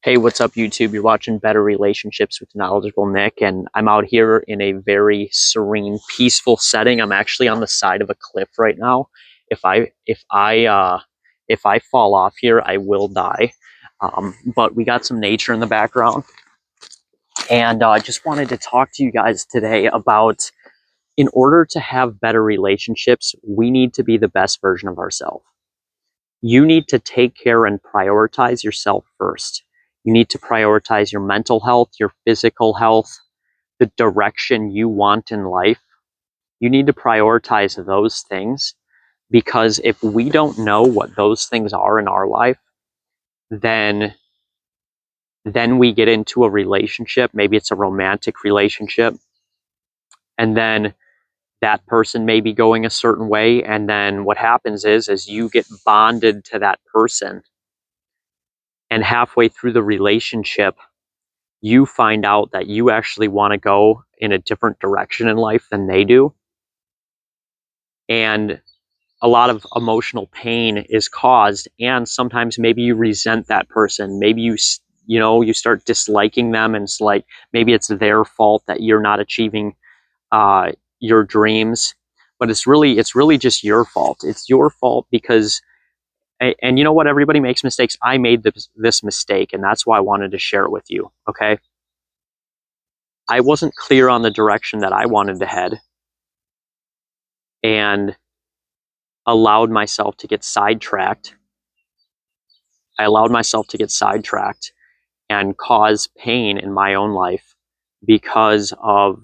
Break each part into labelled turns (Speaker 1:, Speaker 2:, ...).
Speaker 1: Hey, what's up, YouTube? You're watching Better Relationships with Knowledgeable Nick, and I'm out here in a very serene, peaceful setting. I'm actually on the side of a cliff right now. If I fall off here, I will die. But we got some nature in the background, and I just wanted to talk to you guys today about, in order to have better relationships, we need to be the best version of ourselves. You need to take care and prioritize yourself first. You need to prioritize your mental health, your physical health, the direction you want in life. You need to prioritize those things, because if we don't know what those things are in our life, then we get into a relationship. Maybe it's a romantic relationship, and then that person may be going a certain way, and then what happens is you get bonded to that person, and halfway through the relationship you find out that you actually want to go in a different direction in life than they do. And a lot of emotional pain is caused, and sometimes maybe you resent that person. Maybe you start disliking them, and it's like maybe it's their fault that you're not achieving your dreams, but it's really just your fault. It's your fault because, and you know what, everybody makes mistakes. I made this mistake, and that's why I wanted to share it with you. Okay, I wasn't clear on the direction that I wanted to head, and allowed myself to get sidetracked. I allowed myself to get sidetracked and cause pain in my own life because of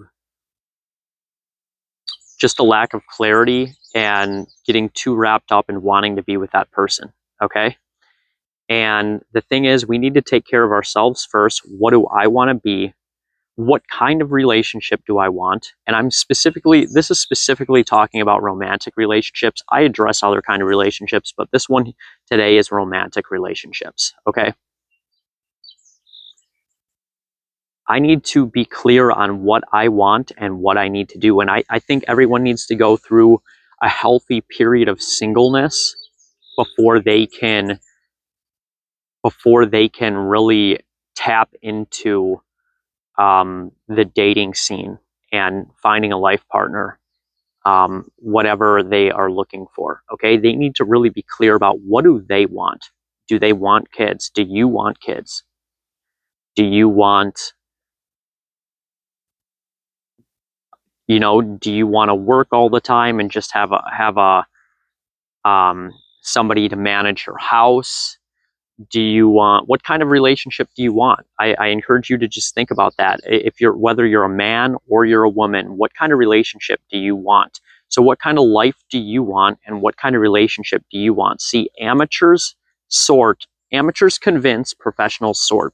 Speaker 1: just a lack of clarity and getting too wrapped up in wanting to be with that person. Okay. And the thing is, we need to take care of ourselves first. What do I want to be? What kind of relationship do I want? And this is specifically talking about romantic relationships. I address other kind of relationships, but this one today is romantic relationships. Okay. I need to be clear on what I want and what I need to do. And I think everyone needs to go through a healthy period of singleness before they can really tap into the dating scene and finding a life partner, whatever they are looking for. Okay, they need to really be clear about, what do they want. Do they want kids? Do you want kids? Do you want, do you want to work all the time and just have a somebody to manage your house? Do you want, what kind of relationship do you want? I encourage you to just think about that. If you're, whether you're a man or you're a woman, what kind of relationship do you want? So what kind of life do you want, and what kind of relationship do you want? See, amateurs convince, professionals sort,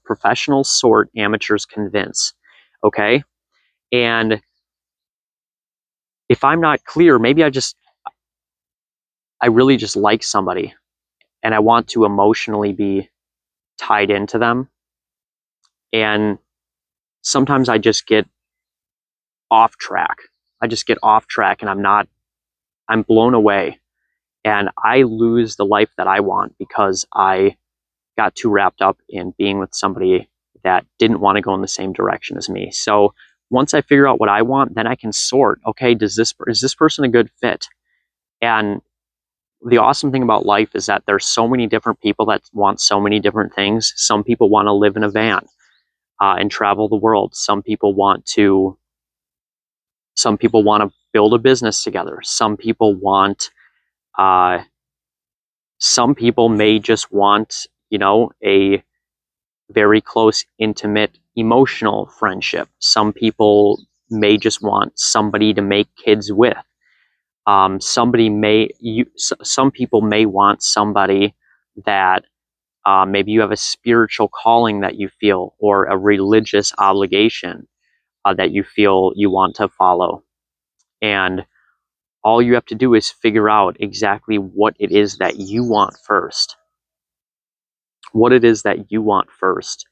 Speaker 1: amateurs convince. Okay. And if I'm not clear, maybe I really just like somebody and I want to emotionally be tied into them. And sometimes I just get off track. I just get off track, and I'm blown away, and I lose the life that I want because I got too wrapped up in being with somebody that didn't want to go in the same direction as me. So once I figure out what I want, then I can sort, okay, is this person a good fit? And the awesome thing about life is that there's so many different people that want so many different things. Some people want to live in a van and travel the world. Some people want to build a business together. Uh, some people may just want, a very close, intimate, emotional friendship. Some people may just want somebody to make kids with. Some people may want somebody that maybe you have a spiritual calling that you feel, or a religious obligation that you feel you want to follow. And all you have to do is figure out exactly what it is that you want first. What it is that you want first.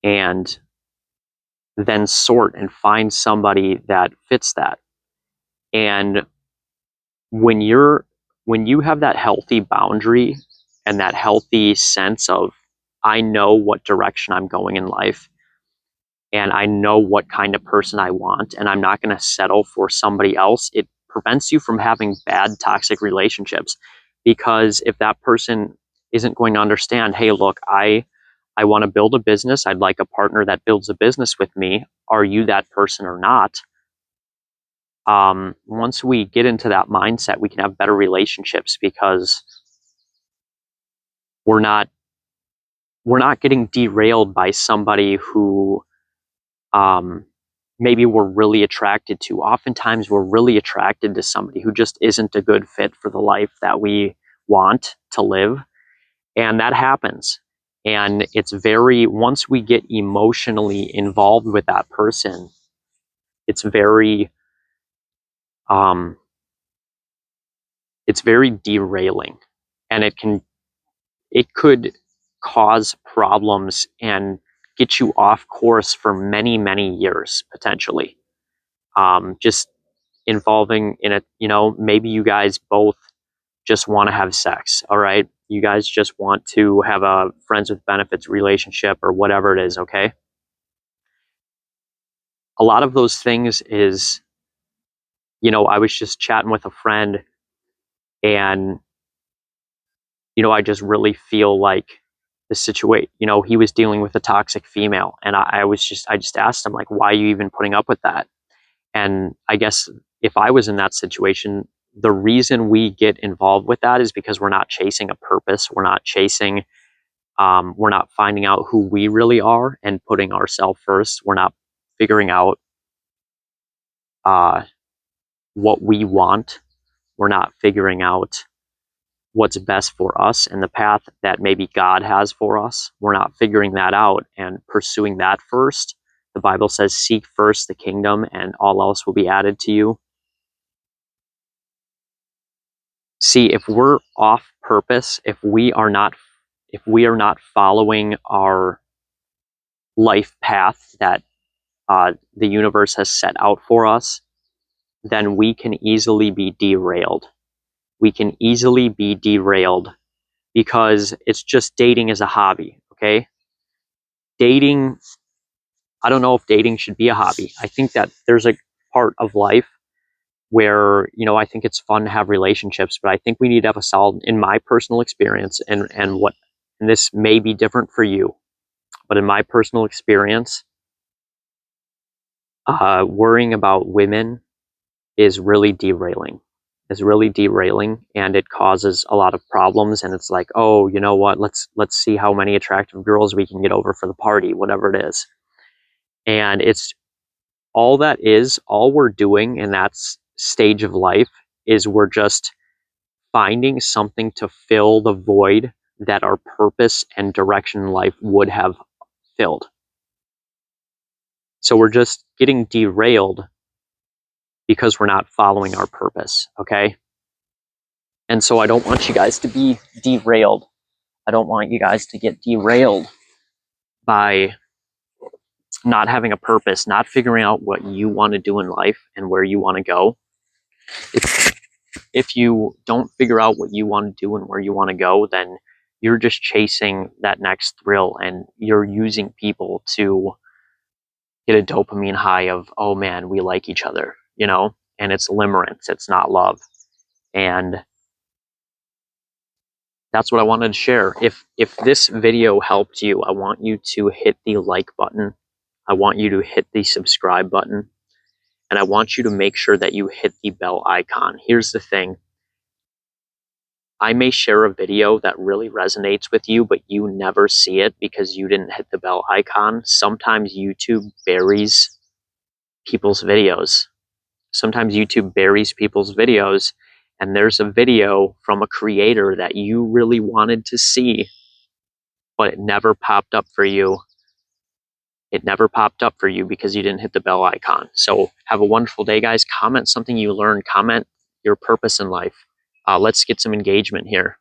Speaker 1: And then sort and find somebody that fits that. And when you have that healthy boundary and that healthy sense of, I know what direction I'm going in life, and I know what kind of person I want, and I'm not going to settle for somebody else. It prevents you from having bad, toxic relationships, because if that person isn't going to understand, hey, look, I want to build a business. I'd like a partner that builds a business with me. Are you that person or not? Once we get into that mindset, we can have better relationships, because we're not getting derailed by somebody who maybe we're really attracted to. Oftentimes we're really attracted to somebody who just isn't a good fit for the life that we want to live. And that happens. And it's once we get emotionally involved with that person, it's very, it's very derailing, and it could cause problems and get you off course for many, many years, potentially. Just involving in a, maybe you guys both just want to have sex, all right? You guys just want to have a friends with benefits relationship or whatever it is, okay? A lot of those things is, I was just chatting with a friend, and, I just really feel like the situation, he was dealing with a toxic female, and I just asked him, like, why are you even putting up with that? And I guess if I was in that situation, the reason we get involved with that is because we're not chasing a purpose. We're not chasing, we're not finding out who we really are and putting ourselves first. We're not figuring out what we want. We're not figuring out what's best for us and the path that maybe God has for us. We're not figuring that out and pursuing that first. The Bible says, seek first the kingdom and all else will be added to you. See, if we're off purpose, if we are not following our life path that the universe has set out for us, then we can easily be derailed. We can easily be derailed because it's just dating as a hobby, okay? Dating, I don't know if dating should be a hobby. I think that there's a part of life where, I think it's fun to have relationships, but I think we need to have a solid, in my personal experience, and this may be different for you, but in my personal experience, worrying about women is really derailing. And it causes a lot of problems. And it's like, oh, you know what? Let's see how many attractive girls we can get over for the party, whatever it is. And it's all we're doing in that stage of life is we're just finding something to fill the void that our purpose and direction in life would have filled. So we're just getting derailed because we're not following our purpose, okay? And so I don't want you guys to be derailed. I don't want you guys to get derailed by not having a purpose, not figuring out what you want to do in life and where you want to go. If you don't figure out what you want to do and where you want to go, then you're just chasing that next thrill, and you're using people to get a dopamine high of, oh man, we like each other, and it's limerence, it's not love. And that's what I wanted to share. If this video helped you, I want you to hit the like button. I want you to hit the subscribe button. And I want you to make sure that you hit the bell icon. Here's the thing. I may share a video that really resonates with you, but you never see it because you didn't hit the bell icon. Sometimes YouTube buries people's videos. And there's a video from a creator that you really wanted to see, but it never popped up for you. It never popped up for you because you didn't hit the bell icon. So have a wonderful day, guys. Comment something you learned. Comment your purpose in life. Let's get some engagement here.